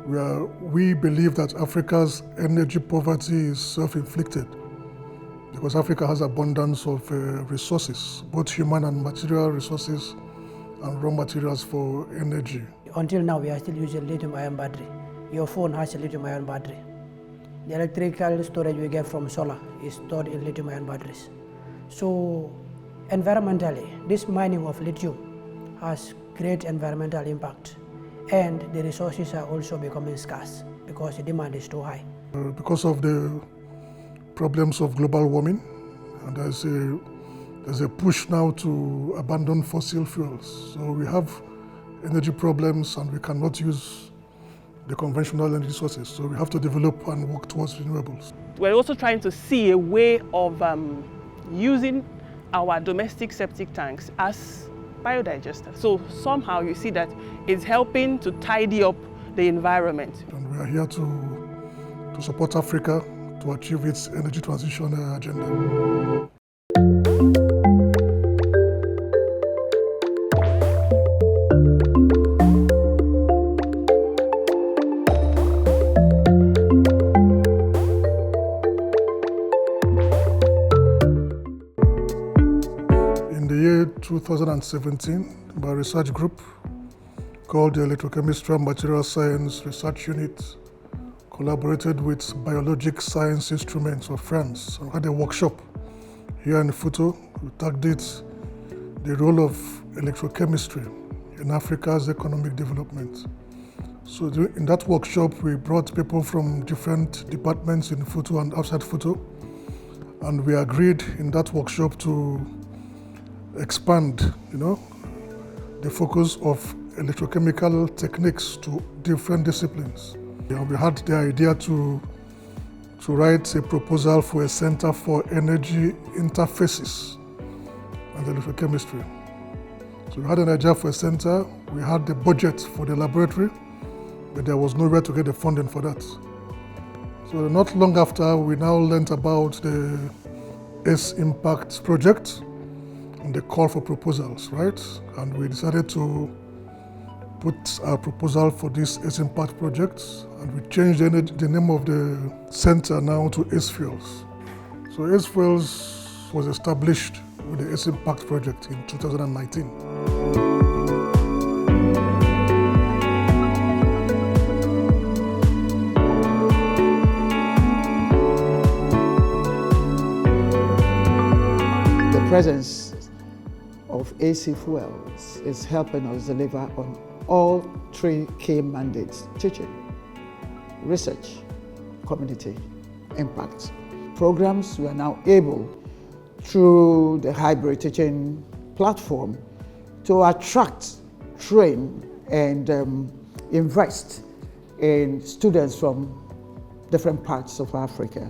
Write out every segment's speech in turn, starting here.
We believe that Africa's energy poverty is self-inflicted because Africa has abundance of resources, both human and material resources and raw materials for energy. Until now, we are still using lithium-ion battery. Your phone has a lithium-ion battery. The electrical storage we get from solar is stored in lithium-ion batteries. So, environmentally, this mining of lithium has great environmental impact, and the resources are also becoming scarce because the demand is too high. Because of the problems of global warming, and there's a push now to abandon fossil fuels. So we have energy problems and we cannot use the conventional energy sources. So we have to develop and work towards renewables. We're also trying to see a way of using our domestic septic tanks as biodigesters. So somehow you see that it's helping to tidy up the environment. And we are here to support Africa to achieve its energy transition agenda. In the year 2017, my research group called the Electrochemistry and Material Science Research Unit collaborated with Biologic Science Instruments of France and had a workshop here in Futo. We tagged it the role of electrochemistry in Africa's economic development. So in that workshop, we brought people from different departments in Futo and outside Futo, and we agreed in that workshop to expand, the focus of electrochemical techniques to different disciplines. We had the idea to write a proposal for a center for energy interfaces and electrochemistry. So we had an idea for a center, we had the budget for the laboratory, but there was nowhere to get the funding for that. So not long after, we now learned about the S-Impact project and the call for proposals, right? And we decided to put our proposal for this S-Impact project, and we changed the name of the center now to S-Fuels. So S-Fuels was established with the S-Impact project in 2019. The presence of AC Fuels is helping us deliver on all three key mandates: teaching, research, community impact. Programs we are now able, through the hybrid teaching platform, to attract, train, and invest in students from different parts of Africa.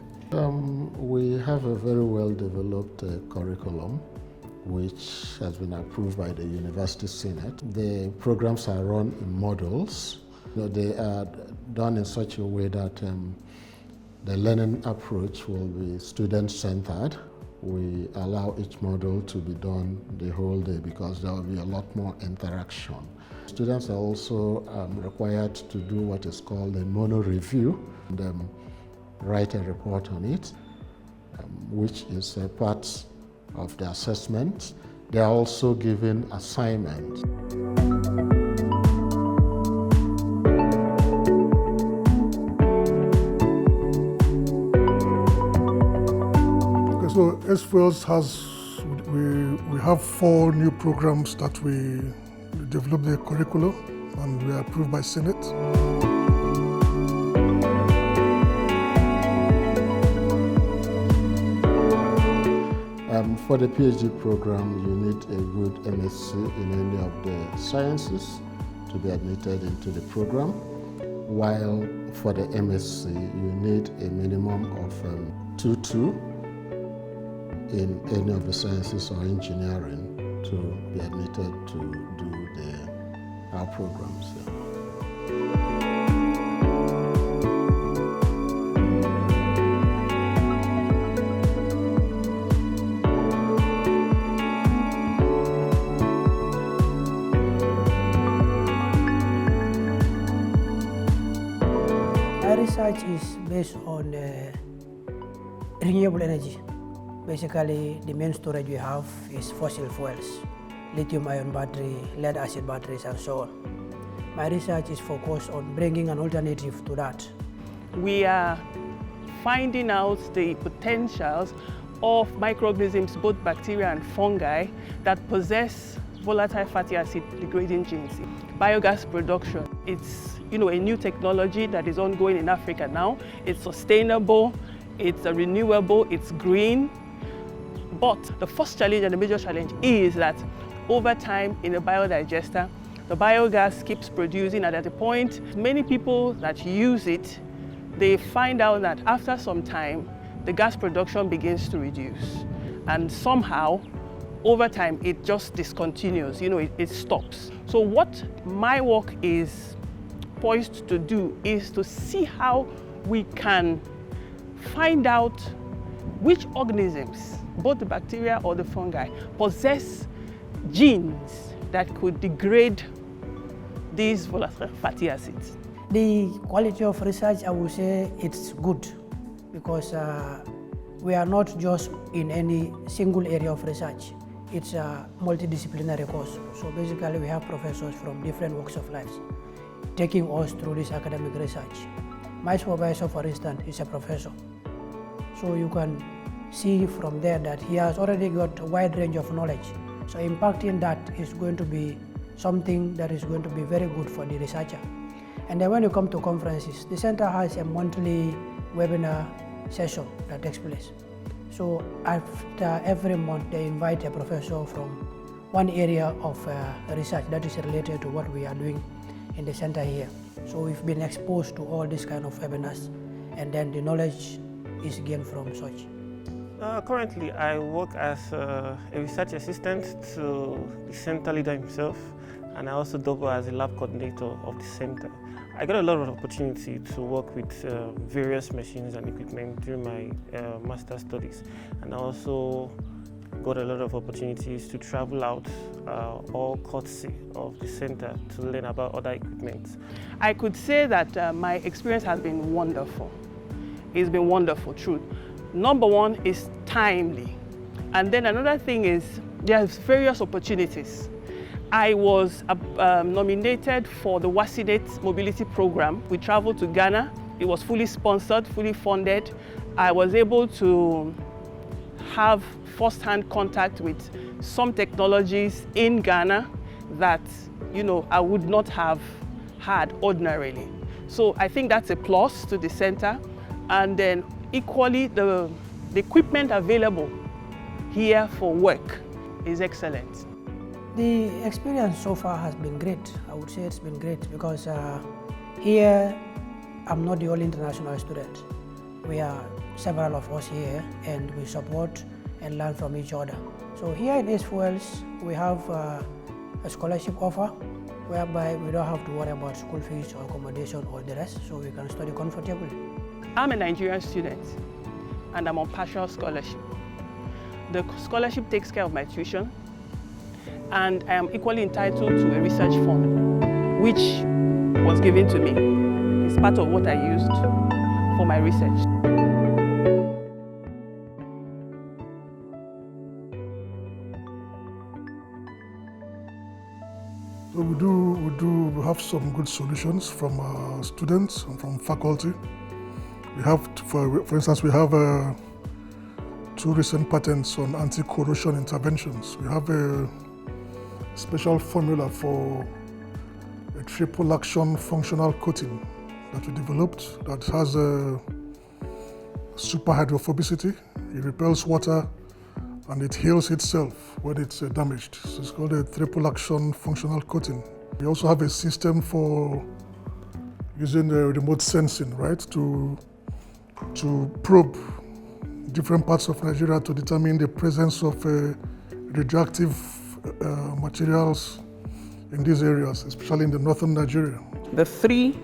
We have a very well-developed curriculum which has been approved by the University Senate. The programs are run in modules. They are done in such a way that the learning approach will be student-centered. We allow each module to be done the whole day because there will be a lot more interaction. Students are also required to do what is called a mono review and write a report on it, which is a part of the assessment. They are also given assignments. Okay, so S-Fuels we have 4 new programs that we developed the curricula and we are approved by Senate. For the PhD program, you need a good MSc in any of the sciences to be admitted into the program, while for the MSc, you need a minimum of 2.2 in any of the sciences or engineering to be admitted to do our programs. Yeah. research is based on renewable energy. Basically, the main storage we have is fossil fuels, lithium-ion battery, lead-acid batteries, and so on. My research is focused on bringing an alternative to that. We are finding out the potentials of microorganisms, both bacteria and fungi, that possess volatile fatty acid degrading genes. Biogas production, it's a new technology that is ongoing in Africa now. It's sustainable, it's renewable, it's green. But the first challenge and the major challenge is that over time in a biodigester, the biogas keeps producing, and at a point, many people that use it, they find out that after some time, the gas production begins to reduce. And somehow, over time, it just discontinues, it stops. So what my work is poised to do is to see how we can find out which organisms, both the bacteria or the fungi, possess genes that could degrade these volatile fatty acids. The quality of research, I would say it's good, because we are not just in any single area of research. It's a multidisciplinary course. So basically we have professors from different walks of life taking us through this academic research. My supervisor, for instance, is a professor. So you can see from there that he has already got a wide range of knowledge. So impacting that is going to be something that is going to be very good for the researcher. And then when you come to conferences, the center has a monthly webinar session that takes place. So after every month, they invite a professor from one area of research that is related to what we are doing in the center here. So we've been exposed to all these kind of webinars, and then the knowledge is gained from such. Currently, I work as a research assistant to the center leader himself, and I also double as a lab coordinator of the center. I got a lot of opportunity to work with various machines and equipment during my master's studies, and I also got a lot of opportunities to travel out, all courtesy of the center, to learn about other equipment. I could say that my experience has been wonderful. It's been wonderful, true. Number one is timely. And then another thing is there's various opportunities. I was nominated for the WASIDATE mobility program. We traveled to Ghana. It was fully sponsored, fully funded. I was able to have first-hand contact with some technologies in Ghana that, I would not have had ordinarily. So I think that's a plus to the center. And then equally, the equipment available here for work is excellent. The experience so far has been great. I would say it's been great because here I'm not the only international student. We are several of us here, and we support and learn from each other. So here in East Wales, we have a scholarship offer whereby we don't have to worry about school fees or accommodation or the rest, so we can study comfortably. I'm a Nigerian student and I'm on partial scholarship. The scholarship takes care of my tuition, and I am equally entitled to a research fund, which was given to me. It's part of what I used for my research. So we do have some good solutions from our students and from faculty. We have, for instance, we have 2 recent patents on anti-corrosion interventions. We have a special formula for a triple action functional coating that we developed that has a super hydrophobicity. It repels water and it heals itself when it's damaged. So it's called a triple action functional coating. We also have a system for using remote sensing, right, to probe different parts of Nigeria to determine the presence of radioactive materials in these areas, especially in the northern Nigeria. The 3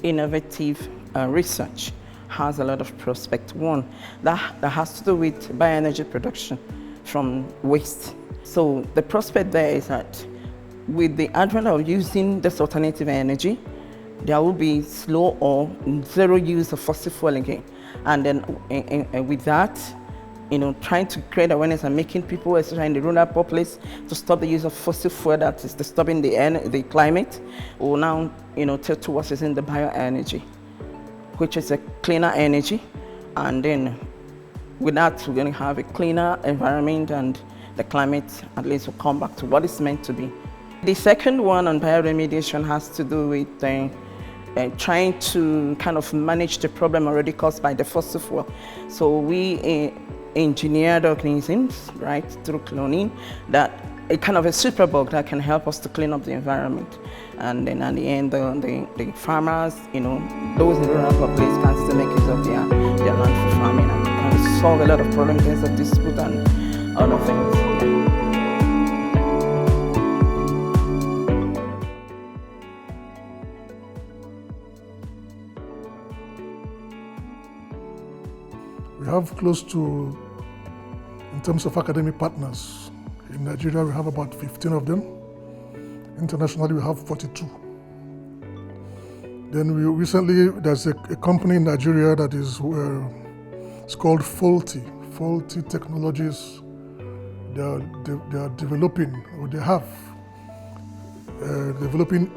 innovative research has a lot of prospect. One, that has to do with bioenergy production from waste. So the prospect there is that with the advent of using this alternative energy, there will be slow or zero use of fossil fuel again. And then with that, trying to create awareness and making people, especially in the rural populace, to stop the use of fossil fuel that is disturbing the climate, will now, tilt towards using the bioenergy, which is a cleaner energy. And then with that, we're going to have a cleaner environment, and the climate at least will come back to what it's meant to be. The second one on bioremediation has to do with trying to kind of manage the problem already caused by the fossil fuel. So we engineered organisms, right, through cloning, that a kind of a superbug that can help us to clean up the environment. And then at the end, the farmers, those in the rural populace can still make use of their land for farming and solve a lot of problems in terms of dispute and other things. Yeah. We have close to, in terms of academic partners, in Nigeria we have about 15 of them. Internationally we have 42. Then there's a company in Nigeria that is, it's called Faulty Technologies. They are developing, or they have, developing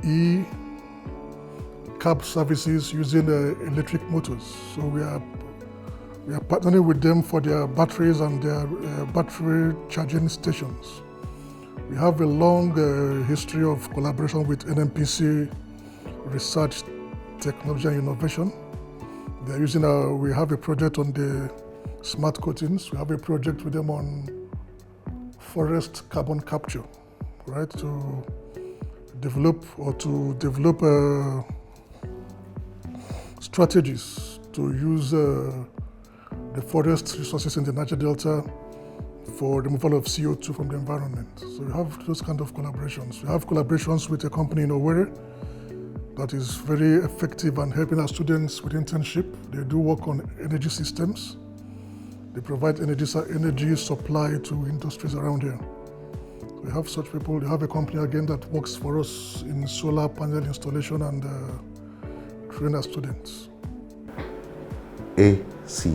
cab services using electric motors. So we are partnering with them for their batteries and their battery charging stations. We have a long history of collaboration with NMPC Research, Technology and Innovation. They're using we have a project on the smart coatings. We have a project with them on forest carbon capture, right? To develop strategies to use the forest resources in the Niger Delta for removal of CO2 from the environment. So we have those kind of collaborations. We have collaborations with a company in Owerri that is very effective and helping our students with internship. They do work on energy systems. They provide energy supply to industries around here. So we have such people. We have a company again that works for us in solar panel installation and train our students. ACE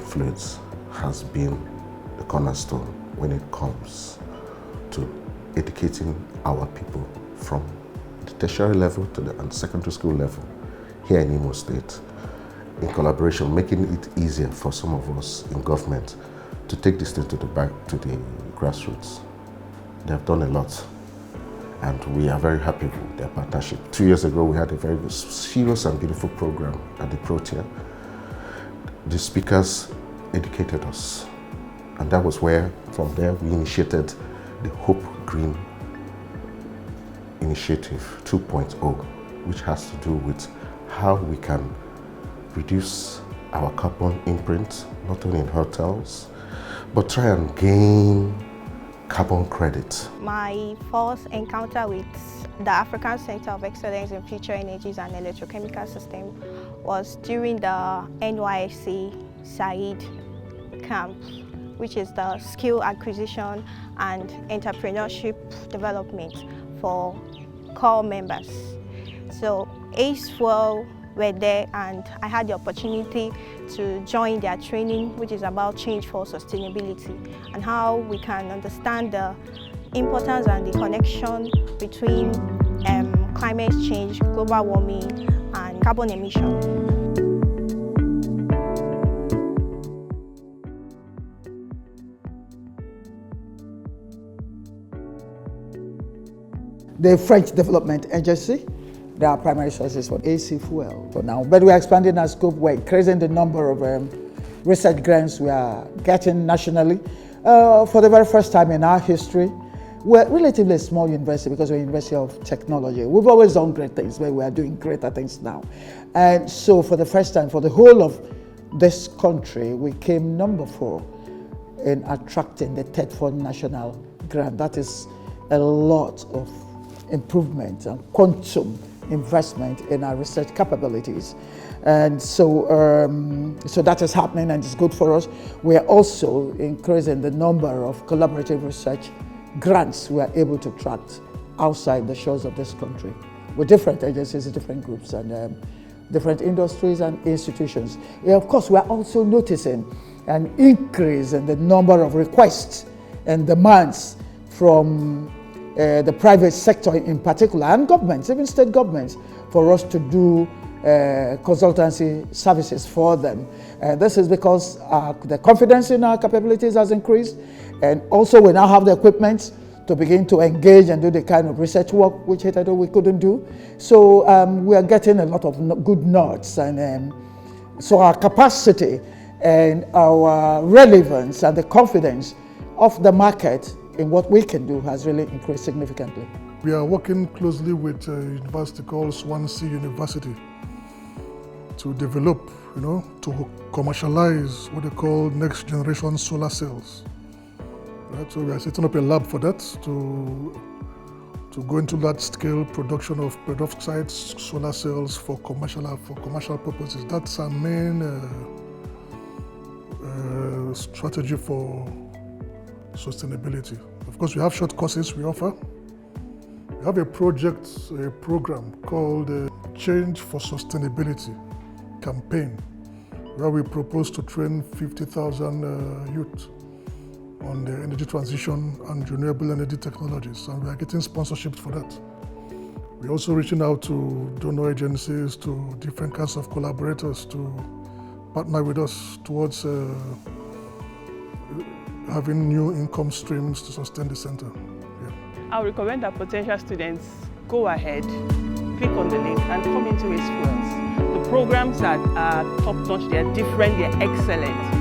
Fluids has been the cornerstone when it comes to educating our people from the tertiary level to the secondary school level here in Imo State, in collaboration, making it easier for some of us in government to take this thing to the grassroots. They have done a lot, and we are very happy with their partnership. 2 years ago, we had a very serious and beautiful program at the Protea. The speakers educated us, and that was where, from there, we initiated the Hope Green Initiative 2.0, which has to do with how we can reduce our carbon imprint, not only in hotels, but try and gain carbon credit. My first encounter with the African Center of Excellence in Future Energies and Electrochemical Systems was during the NYSC SAID camp, which is the skill acquisition and entrepreneurship development for core members. So ACE were there, and I had the opportunity to join their training, which is about change for sustainability and how we can understand the importance and the connection between climate change, global warming, and carbon emission. The French Development Agency, there are primary sources for AC fuel for now, but we are expanding our scope. We're increasing the number of research grants we are getting nationally. For the very first time in our history, we're relatively a small university because we're a university of technology. We've always done great things, but we are doing greater things now. And so for the first time, for the whole of this country, we came number 4 in attracting the Tedford National Grant. That is a lot of improvement and quantum investment in our research capabilities. And so, so that is happening, and it's good for us. We are also increasing the number of collaborative research grants we are able to attract outside the shores of this country. with different agencies, different groups, and different industries and institutions. Of course, we are also noticing an increase in the number of requests and demands from the private sector in particular, and governments, even state governments, for us to do consultancy services for them. This is because the confidence in our capabilities has increased, and also we now have the equipment to begin to engage and do the kind of research work which hitherto we couldn't do. So we are getting a lot of good nods, and so our capacity and our relevance and the confidence of the market in what we can do has really increased significantly. We are working closely with a university called Swansea University to develop, to commercialize what they call next generation solar cells. Right? So we are setting up a lab for that to go into large scale production of perovskite solar cells for commercial purposes. That's our main strategy for sustainability. Of course, we have short courses we offer. We have a program called Change for Sustainability campaign, where we propose to train 50,000 youth on the energy transition and renewable energy technologies, and we are getting sponsorships for that. We're also reaching out to donor agencies, to different kinds of collaborators to partner with us towards having new income streams to sustain the center. Yeah. I would recommend that potential students go ahead, click on the link and come into Ace Fuels. The programs are top-notch, they're different, they're excellent.